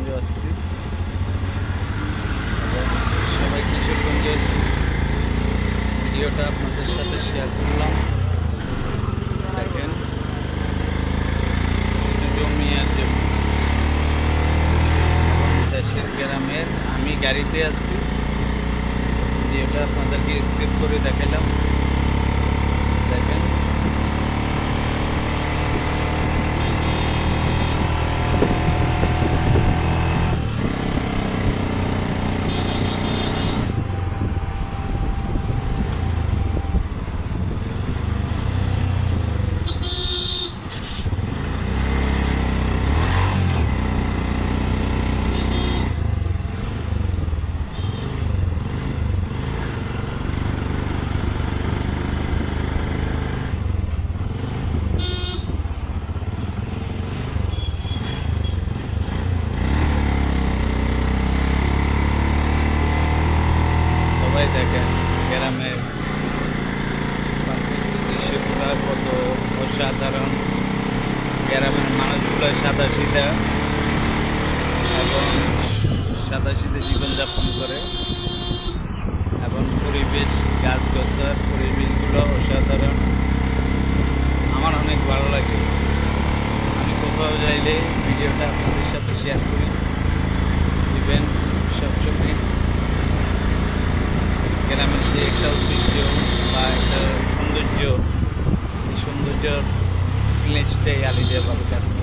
কিশোরগঞ্জে আসছি এবং সবাই কিশোরগঞ্জের ভিডিওটা আপনাদের সাথে শেয়ার করলাম। দেখেন জমি আর জমি এবং দেশের গ্রামের আমি গাড়িতে আছি, ভিডিওটা আপনাদেরকে স্কিপ করে দেখালাম। দেখেন সবাই দেখেন গ্রামের প্রাকৃতিক দৃশ্যগুলো কত অসাধারণ। গ্রামের মানুষগুলো সাদাসিধা এবং সাদাসিধে জীবনযাপন করে এবং পরিবেশ গাছগাছার পরিবেশগুলো অসাধারণ। আমার অনেক ভালো লাগে। আমি কোথাও যাইলে ভিডিওটা আপনাদের সাথে শেয়ার করি দিবেন সবসময়। গ্রামের যে একটা ঐতিহ্য বা একটা সৌন্দর্য, এই সৌন্দর্যর ফিলিংসটাই আলাদাভাবে কাজ করে।